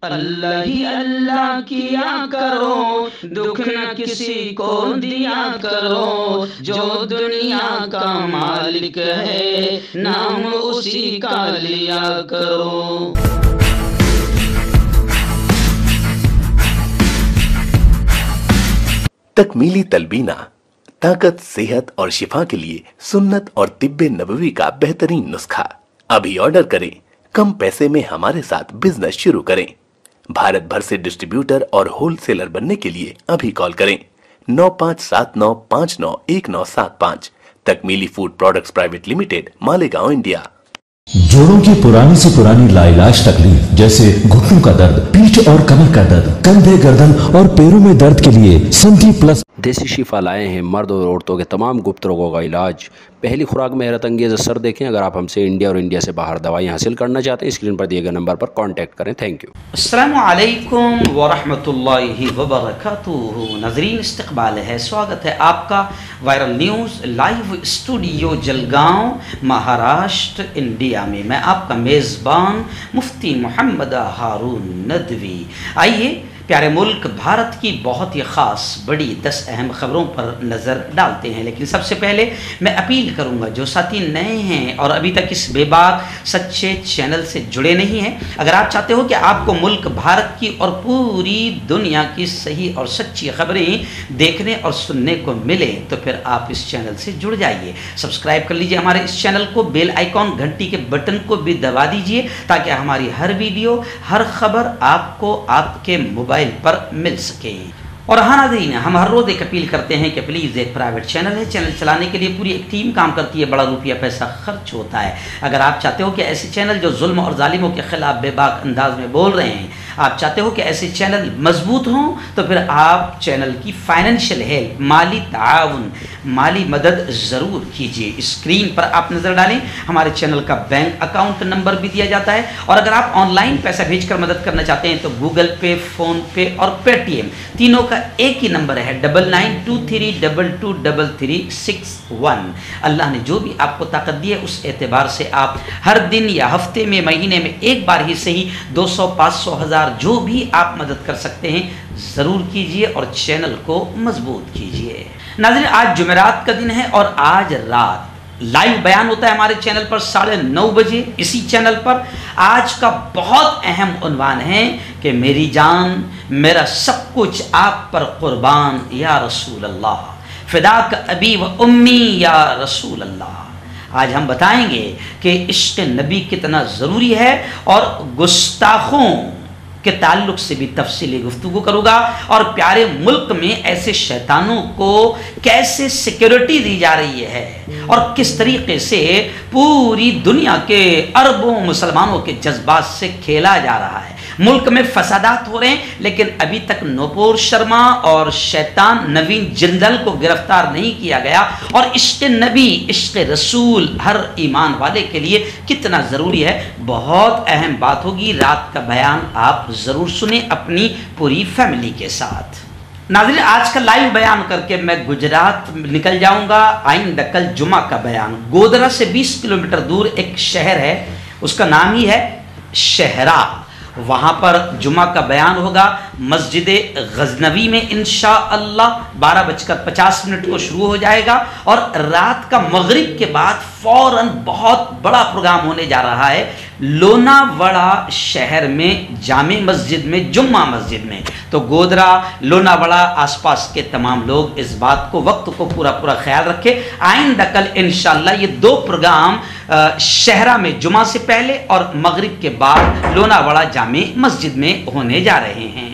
अल्लाह ही अल्लाह किया करो, दुख न किसी को दिया करो। जो दुनिया का मालिक है, नाम उसी का लिया करो। तकमीली तलबीना ताकत, सेहत और शिफा के लिए सुन्नत और तिब्बे नबवी का बेहतरीन नुस्खा। अभी ऑर्डर करें, कम पैसे में हमारे साथ बिजनेस शुरू करें। भारत भर से डिस्ट्रीब्यूटर और होलसेलर बनने के लिए अभी कॉल करें 9579591975। Takmili food products private limited, Malegaon, India. जोड़ों की पुरानी से पुरानी लाइलाज तकलीफ जैसे घुटनों का दर्द, पीठ और कमर का दर्द, कंधे, गर्दन और पैरों में दर्द के लिए संधि प्लस देसी शिफा लाए हैं मर्द और औरतों के तमाम गुप्त रोगों का इलाज। पहली खुराक में हैरत अंगेज असर देखें। अगर आप हमसे इंडिया और इंडिया से बाहर दवाई हासिल करना चाहते हैं, स्क्रीन पर दिए गए नंबर पर कांटेक्ट करें। Thank you. अस्सलामु अलैकुम वरहमतुल्लाहि वबरकातुहू। नाज़रीन, इस्तक़बाल है, स्वागत है आपका viral news live studio Jalgaon, Maharashtra, India में। मैं आपका मेज़बान मुफ्ती मोहम्मद हारून नदवी। आइए प्यारे मुल्क भारत की बहुत ही ख़ास बड़ी 10 अहम ख़बरों पर नज़र डालते हैं। लेकिन सबसे पहले मैं अपील करूंगा, जो साथी नए हैं और अभी तक इस बेबाक सच्चे चैनल से जुड़े नहीं हैं, अगर आप चाहते हो कि आपको मुल्क भारत की और पूरी दुनिया की सही और सच्ची खबरें देखने और सुनने को मिले, तो फिर आप इस चैनल से जुड़ जाइए। सब्सक्राइब कर लीजिए हमारे इस चैनल को, बेल आइकॉन घंटी के बटन को भी दबा दीजिए, ताकि हमारी हर वीडियो, हर खबर आपको आपके मोबाइल पर मिल सके। और हाँ नाज़रीन, हम हर रोज़ एक अपील करते हैं कि प्लीज़, एक प्राइवेट चैनल है, चैनल चलाने के लिए पूरी एक टीम काम करती है, बड़ा रुपया पैसा खर्च होता है। अगर आप चाहते हो कि ऐसे चैनल जो जुल्म और जालिमों के खिलाफ बेबाक अंदाज में बोल रहे हैं, आप चाहते हो कि ऐसे चैनल मजबूत हों, तो फिर आप चैनल की फाइनेंशियल हेल्प, माली ताउन, माली मदद ज़रूर कीजिए। स्क्रीन पर आप नज़र डालें, हमारे चैनल का बैंक अकाउंट नंबर भी दिया जाता है। और अगर आप ऑनलाइन पैसा भेजकर मदद करना चाहते हैं, तो गूगल पे, फ़ोन पे और पेटीएम तीनों का एक ही नंबर है 9923223361। अल्लाह ने जो भी आपको ताकत दी है, उस एतबार से आप हर दिन या हफ्ते में, महीने में एक बार ही सही 200, 500, 1000 जो भी आप मदद कर सकते हैं ज़रूर कीजिए और चैनल को मजबूत कीजिए। नाज़रीन, आज जुमेरात का दिन है और आज रात लाइव बयान होता है हमारे चैनल पर 9:30 बजे। इसी चैनल पर आज का बहुत अहम उन्वान है कि मेरी जान, मेरा सब कुछ आप पर कुर्बान या रसूल अल्लाह, फिदाक अबी व उम्मी या रसूल अल्लाह। आज हम बताएंगे कि इश्क़ नबी कितना ज़रूरी है और गुस्ताखों के ताल्लुक से भी तफसीली गुफ्तगू करूँगा, और प्यारे मुल्क में ऐसे शैतानों को कैसे सिक्योरिटी दी जा रही है और किस तरीके से पूरी दुनिया के अरबों मुसलमानों के जज्बात से खेला जा रहा है। मुल्क में फसादात हो रहे हैं, लेकिन अभी तक नूपुर शर्मा और शैतान नवीन जिंदल को गिरफ्तार नहीं किया गया। और इश्क़ नबी, इश्क़ रसूल हर ईमान वाले के लिए कितना ज़रूरी है, बहुत अहम बात होगी। रात का बयान आप ज़रूर सुने अपनी पूरी फैमिली के साथ। नाज़रीन, आज का लाइव बयान करके मैं गुजरात निकल जाऊंगा। आइंदा कल जुमा का बयान। गोधरा से 20 किलोमीटर दूर एक शहर है, उसका नाम ही है शहरा। वहाँ पर जुमा का बयान होगा मस्जिद गजनवी में इंशाअल्लाह 12:50 को शुरू हो जाएगा, और रात का मगरिब के बाद फौरन बहुत बड़ा प्रोग्राम होने जा रहा है लोनावाड़ा शहर में, जामे मस्जिद में, जुम्मा मस्जिद में। तो गोधरा, लोनावाड़ा, आसपास के तमाम लोग इस बात को, वक्त को पूरा ख्याल रखें। आइंदा कल इंशाअल्लाह ये 2 प्रोग्राम शहरा में जुमा से पहले और मगरिब के बाद लोनावाड़ा जामे मस्जिद में होने जा रहे हैं।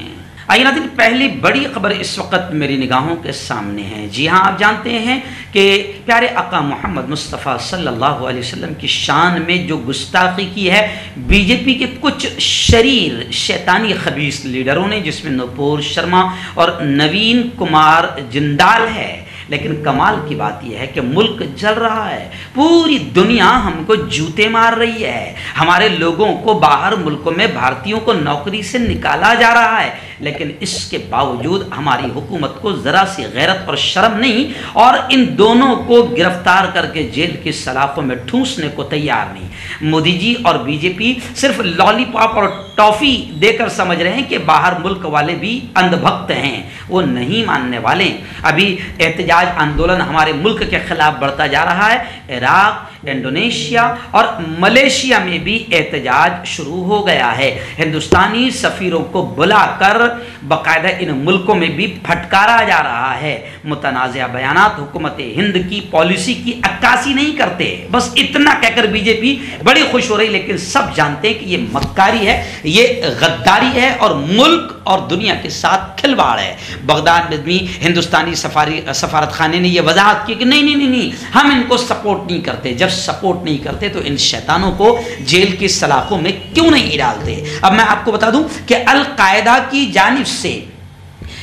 आइए नाज़रीन, पहली बड़ी खबर इस वक्त मेरी निगाहों के सामने है। जी हाँ, आप जानते हैं कि प्यारे आका मोहम्मद मुस्तफ़ा सल्लल्लाहु अलैहि वसल्लम की शान में जो गुस्ताखी की है बीजेपी के कुछ शरीर शैतानी खबीस लीडरों ने, जिसमें नूपुर शर्मा और नवीन कुमार जिंदाल है। लेकिन कमाल की बात यह है कि मुल्क जल रहा है, पूरी दुनिया हमको जूते मार रही है, हमारे लोगों को बाहर मुल्कों में, भारतीयों को नौकरी से निकाला जा रहा है, लेकिन इसके बावजूद हमारी हुकूमत को ज़रा सी गैरत और शर्म नहीं, और इन दोनों को गिरफ्तार करके जेल की सलाखों में ठूंसने को तैयार नहीं। मोदी जी और बीजेपी सिर्फ लॉलीपॉप और टॉफी देकर समझ रहे हैं कि बाहर मुल्क वाले भी अंधभक्त हैं, वो नहीं मानने वाले। अभी एहतजाज आंदोलन हमारे मुल्क के खिलाफ बढ़ता जा रहा है। इराक, इंडोनेशिया और मलेशिया में भी एहतजाज शुरू हो गया है। हिंदुस्तानी सफ़ीरों को बुलाकर बाकायदा इन मुल्कों में भी फटकारा जा रहा है। मुतनाज़ा बयानात हुकूमत हिंद की पॉलिसी की अक्कासी नहीं करते, बस इतना कहकर बीजेपी बड़ी खुश हो रही, लेकिन सब जानते हैं कि ये मक्कारी है, ये गद्दारी है और मुल्क और दुनिया के साथ खिलवाड़ है। बगदाद में भी हिंदुस्तानी सफारत खाने ने यह वजाहत की कि नहीं, हम इनको सपोर्ट नहीं करते। जब सपोर्ट नहीं करते तो इन शैतानों को जेल की सलाखों में क्यों नहीं डालते। अब मैं आपको बता दूं कि अल कायदा की जानिब से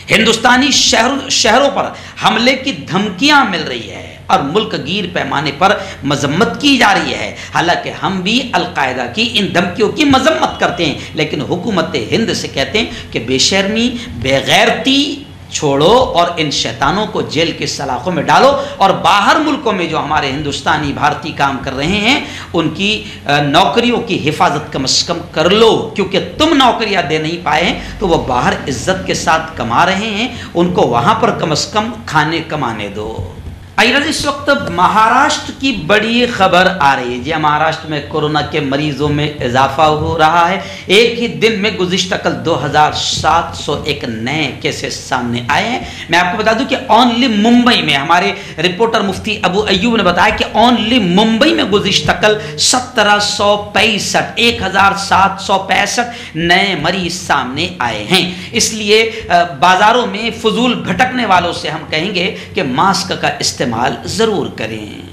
हिंदुस्तानी शहरों पर हमले की धमकियां मिल रही है और मुल्क गिर पैमाने पर मजम्मत की जा रही है। हालांकि हम भी अल-कायदा की इन धमकियों की मजम्मत करते हैं, लेकिन हुकूमत हिंद से कहते हैं कि बेशर्मी, बेगैरती छोड़ो और इन शैतानों को जेल की सलाखों में डालो और बाहर मुल्कों में जो हमारे हिंदुस्तानी भारतीय काम कर रहे हैं उनकी नौकरियों की हिफाजत कम से कम कर लो, क्योंकि तुम नौकरियां दे नहीं पाए हैं तो वो बाहर इज्जत के साथ कमा रहे हैं, उनको वहां पर कम से कम खाने कमाने दो। इस वक्त महाराष्ट्र की बड़ी खबर आ रही है। जी, महाराष्ट्र में कोरोना के मरीजों में इजाफा हो रहा है। एक ही दिन में गुज़िश्ता कल 2701 नए केसेस सामने आए हैं। मैं आपको बता दूं कि ओनली मुंबई में हमारे रिपोर्टर मुफ्ती अबू अय्यूब ने बताया कि ओनली मुंबई में गुज़िश्ता कल 1765 नए मरीज सामने आए हैं। इसलिए बाजारों में फजूल भटकने वालों से हम कहेंगे कि मास्क का इस्तेमाल जरूर करें।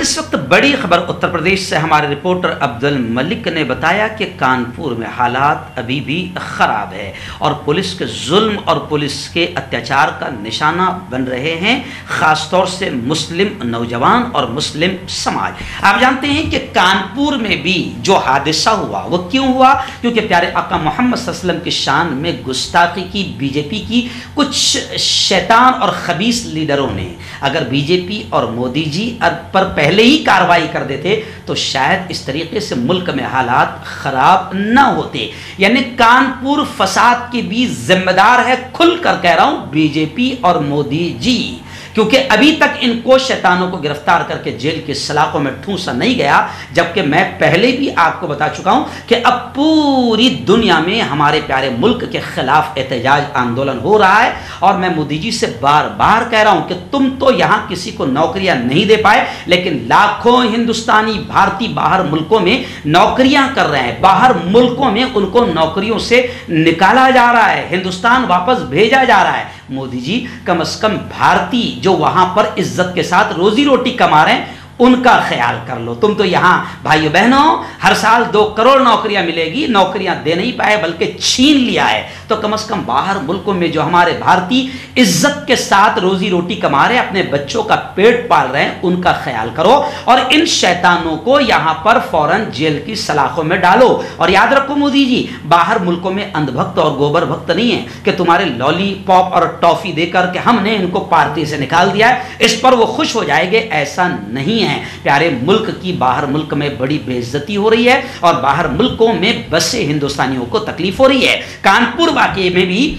इस वक्त बड़ी खबर उत्तर प्रदेश से हमारे रिपोर्टर अब्दुल मलिक ने बताया कि कानपुर में हालात अभी भी खराब है और पुलिस के जुल्म और पुलिस के अत्याचार का निशाना बन रहे हैं, खासतौर से मुस्लिम नौजवान और मुस्लिम समाज। आप जानते हैं कि कानपुर में भी जो हादसा हुआ वो क्यों हुआ, क्योंकि प्यारे आका मोहम्मद सल्लल्लाहु अलैहि वसल्लम की शान में गुस्ताखी की बीजेपी की कुछ शैतान और खबीस लीडरों ने। अगर बीजेपी और मोदी जी पर पहले ही कार्रवाई कर देते तो शायद इस तरीके से मुल्क में हालात खराब न होते। यानी कानपुर फसाद के भी जिम्मेदार है, खुलकर कह रहा हूं, बीजेपी और मोदी जी, क्योंकि अभी तक इनको शैतानों को गिरफ्तार करके जेल की सलाखों में ठूंसा नहीं गया। जबकि मैं पहले भी आपको बता चुका हूं कि अब पूरी दुनिया में हमारे प्यारे मुल्क के खिलाफ एहतजाज आंदोलन हो रहा है और मैं मोदी जी से बार बार कह रहा हूं कि तुम तो यहां किसी को नौकरियां नहीं दे पाए, लेकिन लाखों हिंदुस्तानी भारतीय बाहर मुल्कों में नौकरियां कर रहे हैं। बाहर मुल्कों में उनको नौकरियों से निकाला जा रहा है, हिंदुस्तान वापस भेजा जा रहा है। मोदी जी, कम से कम भारतीय जो वहां पर इज्जत के साथ रोजी रोटी कमा रहे हैं उनका ख्याल कर लो। तुम तो यहां भाइयों बहनों हर साल 2 करोड़ नौकरियां मिलेगी, नौकरियां दे नहीं पाए बल्कि छीन लिया है। तो कम से कम बाहर मुल्कों में जो हमारे भारतीय इज्जत के साथ रोजी रोटी कमा रहे हैं, अपने बच्चों का पेट पाल रहे हैं, उनका ख्याल करो और इन शैतानों को यहां पर फौरन जेल की सलाखों में डालो। और याद रखो मोदी जी, बाहर मुल्कों में अंधभक्त और गोबर भक्त नहीं है कि तुम्हारे लॉलीपॉप और टॉफी देकर के हमने इनको पार्टी से निकाल दिया है, इस पर वो खुश हो जाएंगे, ऐसा नहीं है। प्यारे मुल्क की बाहर मुल्क में बड़ी बेइज्जती हो रही है और बाहर मुल्कों में बसे हिंदुस्तानियों को तकलीफ हो रही है। कानपुर वाकये में भी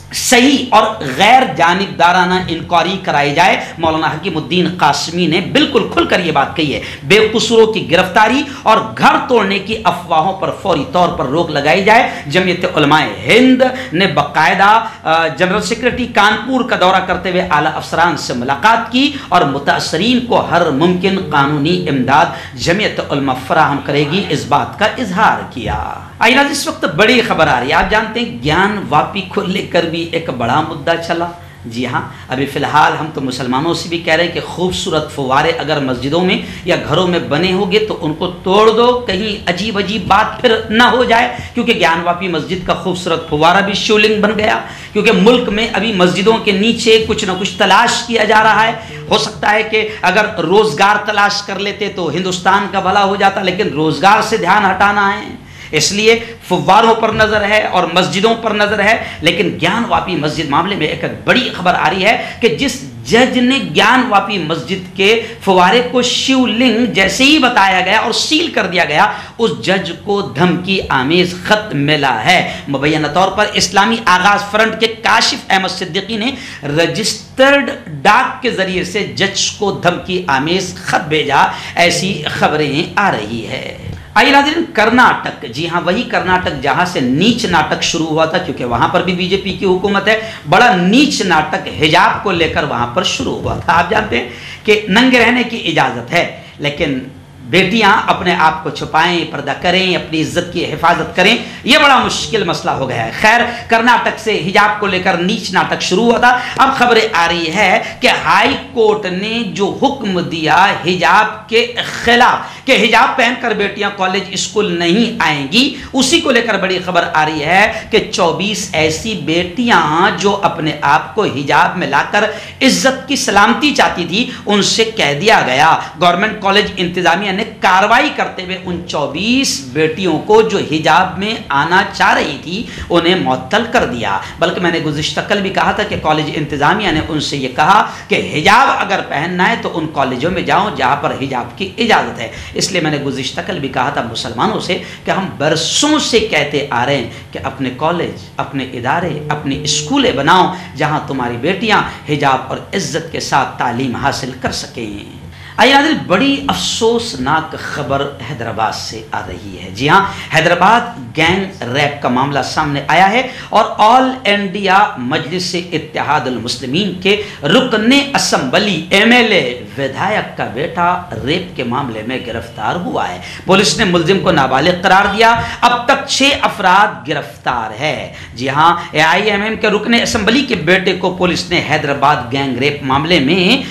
सही और गैर जानिबदाराना इंक्वायरी कराई जाए। मौलाना हकीमुद्दीन कासमी ने बिल्कुल खुलकर यह बात कही है। बेकसूरों की गिरफ्तारी और घर तोड़ने की अफवाहों पर फौरी तौर पर रोक लगाई जाए। जमीयत उलमाए हिंद ने बाकायदा जनरल सेक्रेटरी कानपुर का दौरा करते हुए आला अफसरान से मुलाकात की और मुतासरीन को हर मुमकिन कानूनी इमदाद जमीयत उलमा फराहम करेगी, इस बात का इजहार किया। इस वक्त बड़ी खबर आ रही है। आप जानते हैं ज्ञान वापी को लेकर भी एक बड़ा मुद्दा चला। जी हाँ, अभी फ़िलहाल हम तो मुसलमानों से भी कह रहे हैं कि खूबसूरत फुवारे अगर मस्जिदों में या घरों में बने होंगे तो उनको तोड़ दो, कहीं अजीब अजीब बात फिर ना हो जाए। क्योंकि ज्ञानवापी मस्जिद का खूबसूरत फुवारा भी शिवलिंग बन गया। क्योंकि मुल्क में अभी मस्जिदों के नीचे कुछ ना कुछ तलाश किया जा रहा है। हो सकता है कि अगर रोज़गार तलाश कर लेते तो हिंदुस्तान का भला हो जाता, लेकिन रोज़गार से ध्यान हटाना है, इसलिए फुव्वारों पर नजर है और मस्जिदों पर नजर है। लेकिन ज्ञानवापी मस्जिद मामले में एक बड़ी खबर आ रही है कि जिस जज ने ज्ञानवापी मस्जिद के फुवारे को शिवलिंग जैसे ही बताया गया और सील कर दिया गया, उस जज को धमकी आमेज खत मिला है। मुबैना तौर पर इस्लामी आगाज फ्रंट के काशिफ अहमद सिद्दीकी ने रजिस्टर्ड डाक के जरिए से जज को धमकी आमेज खत भेजा, ऐसी खबरें आ रही है। आइए नाज़रीन, कर्नाटक, जी हाँ वही कर्नाटक जहां से नीच नाटक शुरू हुआ था, क्योंकि वहां पर भी बीजेपी की हुकूमत है। बड़ा नीच नाटक हिजाब को लेकर वहां पर शुरू हुआ था। आप जानते हैं कि नंगे रहने की इजाजत है, लेकिन बेटियां अपने आप को छुपाएं, पर्दा करें, अपनी इज्जत की हिफाजत करें, यह बड़ा मुश्किल मसला हो गया है। खैर, कर्नाटक से हिजाब को लेकर नीच नाटक शुरू हुआ था। अब खबरें आ रही है कि हाई कोर्ट ने जो हुक्म दिया हिजाब के खिलाफ कि हिजाब पहनकर बेटियां कॉलेज स्कूल नहीं आएंगी, उसी को लेकर बड़ी खबर आ रही है कि 24 ऐसी बेटियां जो अपने आप को हिजाब में लाकर इज्जत की सलामती चाहती थी, उनसे कह दिया गया। गवर्नमेंट कॉलेज इंतजामिया ने कार्रवाई करते हुए उन 24 बेटियों को जो हिजाब में आना चाह रही थी उन्हें मुअत्तल कर दिया। बल्कि मैंने गुज़िश्ता कल भी कहा था कि कॉलेज इंतजामिया ने उनसे यह कहा कि हिजाब अगर पहनना है तो उन कॉलेजों में जाओ जहां पर हिजाब की इजाजत है। इसलिए मैंने गुज़िश्ता कल भी कहा था मुसलमानों से कि हम बरसों से कहते आ रहे हैं कि अपने कॉलेज, अपने इदारे, अपनी स्कूलें बनाओ जहां तुम्हारी बेटियां हिजाब और इज्जत के साथ तालीम हासिल कर सकें। आइए नाज़रीन, बड़ी अफसोसनाक खबर हैदराबाद से आ रही है। जी हाँ, हैदराबाद गैंग रैप का मामला सामने आया है और ऑल इंडिया मजलिस इत्तेहादुल मुस्लिमीन के रुकने असम्बली एमएलए विधायक का बेटा रेप के मामले में गिरफ्तार हुआ है। पुलिस ने मुलजिम को नाबालिग करार दिया। अब तक 6 अफराद गिरफ्तार है। जी हाँ, AIMM के रुकने असम्बली के बेटे को पुलिस ने हैदराबाद गैंग रेप मामले में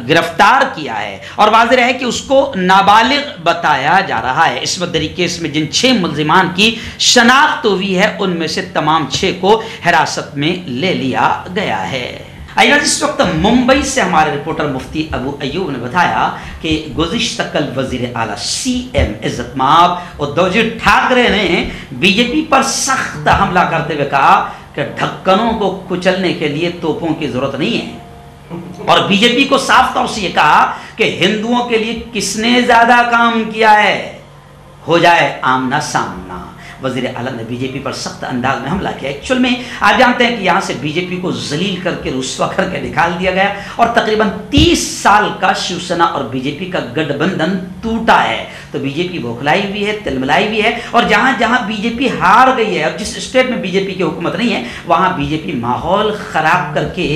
गिरफ्तार किया है और वाज़ेह है कि उसको नाबालिग बताया जा रहा है। इस मुद्दई केस में जिन 6 मुल्जिमान की शनाख्त हुई है उनमें से तमाम 6 को हिरासत में ले लिया गया है। आइए इस वक्त मुंबई से हमारे रिपोर्टर मुफ्ती अबू अयूब ने बताया कि गुज़िश्ता कल वज़ीर आला CM इज़्ज़त माब उद्धव जी ठाकरे ने बीजेपी पर सख्त हमला करते हुए कहा कि ढक्कनों को कुचलने के लिए तोपों की जरूरत नहीं है और बीजेपी को साफ तौर से यह कहा कि हिंदुओं के लिए किसने ज्यादा काम किया है, हो जाए आमना सामना। वज़ीर आला ने बीजेपी पर सख्त अंदाज में हमला किया। एक्चुअल में आप जानते हैं कि यहाँ से बीजेपी को जलील करके रुस्वा करके निकाल दिया गया और तकरीबन 30 साल का शिवसेना और बीजेपी का गठबंधन टूटा है। तो बीजेपी बौखलाई हुई है, तिलमिलाई हुई है और जहाँ जहाँ बीजेपी हार गई है और जिस स्टेट में बीजेपी की हुकूमत नहीं है वहाँ बीजेपी माहौल खराब करके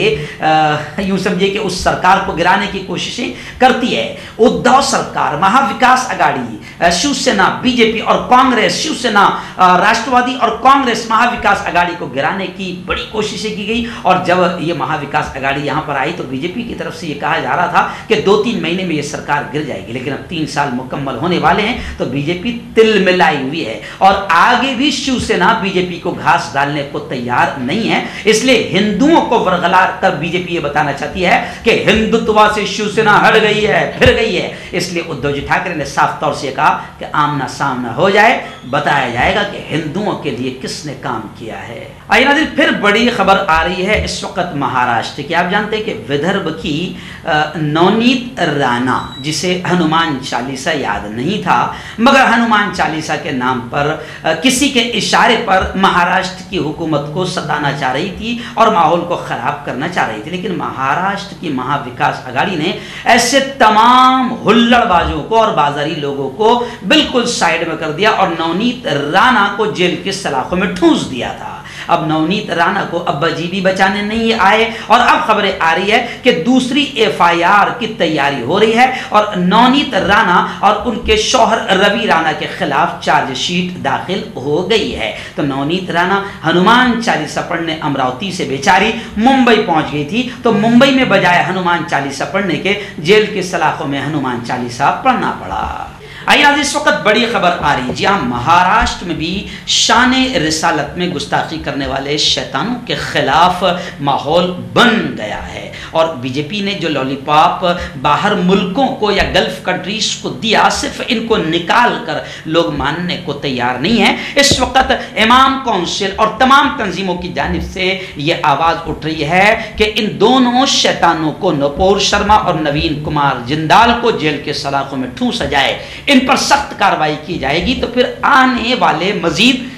यूँ समझिए कि उस सरकार को गिराने की कोशिशें करती है। उद्धव सरकार, महाविकास आघाड़ी, शिवसेना, बीजेपी और कांग्रेस, शिवसेना, राष्ट्रवादी और कांग्रेस महाविकास आघाड़ी को गिराने की बड़ी कोशिशें की गई और जब ये महाविकास आघाड़ी यहां पर आई तो बीजेपी की तरफ से ये कहा जा रहा था कि 2-3 महीने में ये सरकार गिर जाएगी, लेकिन अब 3 साल मुकम्मल होने वाले हैं तो बीजेपी तिलमिलाई हुई है और आगे भी शिवसेना बीजेपी को घास डालने को तैयार नहीं है। इसलिए हिंदुओं को वरगला कर बीजेपी ये बताना चाहती है कि हिंदुत्व से शिवसेना हट गई है, फिर गई है। इसलिए उद्धव जी ठाकरे ने साफ तौर से कहा कि आमना सामना हो जाए, बताया जाएगा कि हिंदुओं के लिए किसने काम किया है। आइए नाज़रीन, फिर बड़ी खबर आ रही है इस वक्त महाराष्ट्र की। आप जानते हैं कि विदर्भ की नवनीत राणा, जिसे हनुमान चालीसा याद नहीं था मगर हनुमान चालीसा के नाम पर किसी के इशारे पर महाराष्ट्र की हुकूमत को सताना चाह रही थी और माहौल को खराब करना चाह रही थी, लेकिन महाराष्ट्र की महाविकास आघाड़ी ने ऐसे तमाम हुल्लड़बाजों को और बाजारी लोगों को बिल्कुल साइड में कर दिया और नवनीत राणा को जेल के सलाखों में ठूंस दिया था। अब नवनीत राणा को अब्बा जी भी बचाने नहीं आए और अब खबरें आ रही है कि दूसरी FIR की तैयारी हो रही है और नवनीत राणा और उनके शौहर रवि राणा के खिलाफ चार्जशीट दाखिल हो गई है। तो नवनीत राणा हनुमान चालीसा पढ़ने अमरावती से बेचारी मुंबई पहुंच गई थी, तो मुंबई में बजाय हनुमान चालीसा पढ़ने के जेल के सलाखों में हनुमान चालीसा पढ़ना पड़ा। आइए आज इस वक्त बड़ी खबर आ रही है। जी हाँ, महाराष्ट्र में भी शान रिसालत में गुस्ताखी करने वाले शैतानों के खिलाफ माहौल बन गया है और बीजेपी ने जो लॉलीपॉप बाहर मुल्कों को या गल्फ कंट्रीज को दिया, सिर्फ इनको निकाल कर लोग मानने को तैयार नहीं है। इस वक्त इमाम काउंसिल और तमाम तंजीमों की जानिब से यह आवाज उठ रही है कि इन दोनों शैतानों को, नूपुर शर्मा और नवीन कुमार जिंदाल को जेल के सलाखों में ठूंसा जाए, इन पर सख्त कार्रवाई की जाएगी तो फिर आने वाले मजीद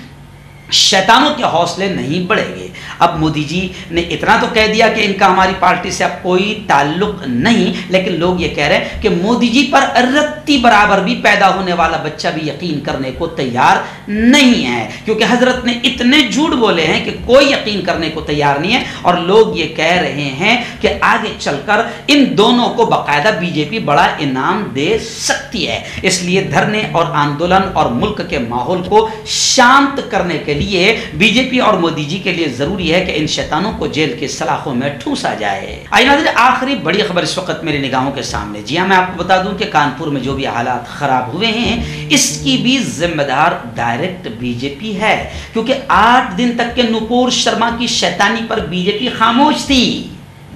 शैतानों के हौसले नहीं बढ़ेंगे। अब मोदी जी ने इतना तो कह दिया कि इनका हमारी पार्टी से अब कोई ताल्लुक नहीं, लेकिन लोग ये कह रहे हैं कि मोदी जी पर रत्ती बराबर भी पैदा होने वाला बच्चा भी यकीन करने को तैयार नहीं है, क्योंकि हजरत ने इतने झूठ बोले हैं कि कोई यकीन करने को तैयार नहीं है। और लोग ये कह रहे हैं कि आगे चलकर इन दोनों को बाकायदा बीजेपी बड़ा इनाम दे सकती है। इसलिए धरने और आंदोलन और मुल्क के माहौल को शांत करने के लिए बीजेपी और मोदी जी के लिए जरूरी है कि इन शैतानों को जेल के सलाखों में ठूंसा जाए। आइए नाज़रीन, आखिरी बड़ी खबर इस वक्त मेरी निगाहों के सामने। जी हां, मैं आपको बता दूं कि कानपुर में जो भी हालात खराब हुए हैं इसकी भी जिम्मेदार डायरेक्ट बीजेपी है, क्योंकि 8 दिन तक के नूपुर शर्मा की शैतानी पर बीजेपी खामोश थी।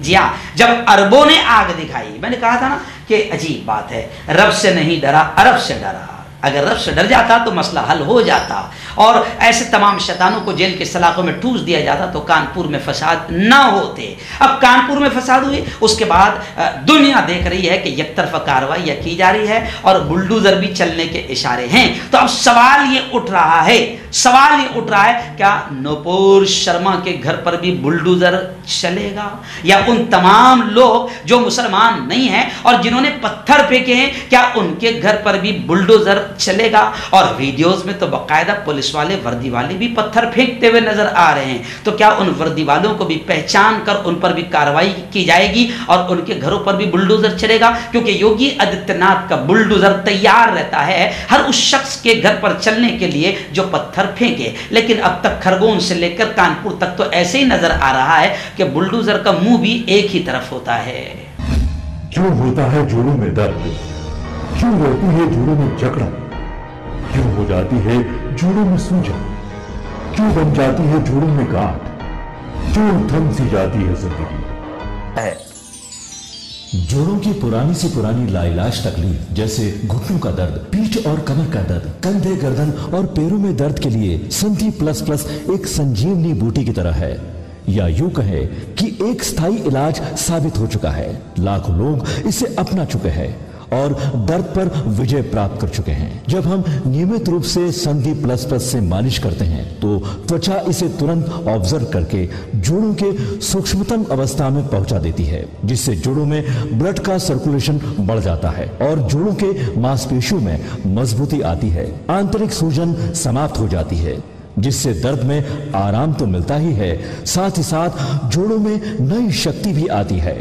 जी हाँ, जब अरबों ने आग दिखाई, मैंने कहा था ना कि अजीब बात है, रब से नहीं डरा अरब से डरा। अगर रब से डर जाता तो मसला हल हो जाता और ऐसे तमाम शैतानों को जेल के सलाखों में ठूस दिया जाता तो कानपुर में फसाद ना होते। अब कानपुर में फसाद हुए, उसके बाद दुनिया देख रही है कि एकतरफा कार्रवाई की जा रही है और बुलडोजर भी चलने के इशारे हैं। तो अब सवाल ये उठ रहा है, क्या नूपुर शर्मा के घर पर भी बुलडोजर चलेगा, या उन तमाम लोग जो मुसलमान नहीं हैं और जिन्होंने पत्थर फेंके हैं, क्या उनके घर पर भी बुलडोजर चलेगा? और वीडियोस में तो बाकायदा पुलिस वाले, वर्दी वाले भी पत्थर फेंकते हुए नजर आ रहे हैं। तो क्या उन वर्दी वालों को भी पहचान कर उन पर भी कार्रवाई की जाएगी और उनके घरों पर भी बुलडोजर चलेगा? क्योंकि योगी आदित्यनाथ का बुलडोजर तैयार रहता है हर उस शख्स के घर पर चलने के लिए जो पत्थर फेंके। लेकिन अब तक खरगोन से लेकर कानपुर तक तो ऐसे ही नजर आ रहा है कि बुलडोजर का मुंह भी एक ही तरफ होता है। क्यों होता है जोड़ों में दर्द, क्यों रहती है जोड़ों में जकड़न, क्यों हो जाती है जोड़ों में सूजन, क्यों बन जाती है जोड़ों में गांठ, क्यों थम सी जाती है जिंदगी। जोड़ों की पुरानी से पुरानी लाइलाज तकलीफ जैसे घुटनों का दर्द, पीठ और कमर का दर्द, कंधे, गर्दन और पैरों में दर्द के लिए संधि प्लस प्लस एक संजीवनी बूटी की तरह है, या यूं कहे कि एक स्थायी इलाज साबित हो चुका है। लाखों लोग इसे अपना चुके हैं और दर्द पर विजय प्राप्त कर चुके हैं। जब हम नियमित रूप से संधि प्लस प्लस से मालिश करते हैं तो त्वचा इसे तुरंत ऑब्जर्व करके जोड़ों के सूक्ष्मतम अवस्था में पहुंचा देती है, जिससे जोड़ों में ब्लड का सर्कुलेशन बढ़ जाता है और जोड़ों के मांसपेशियों में मजबूती आती है। आंतरिक सूजन समाप्त हो जाती है, जिससे दर्द में आराम तो मिलता ही है, साथ ही साथ जोड़ों में नई शक्ति भी आती है।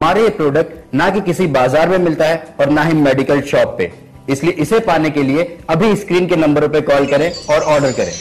हमारे ये प्रोडक्ट ना कि किसी बाजार में मिलता है और ना ही मेडिकल शॉप पे, इसलिए इसे पाने के लिए अभी स्क्रीन के नंबरों पे कॉल करें और ऑर्डर करें।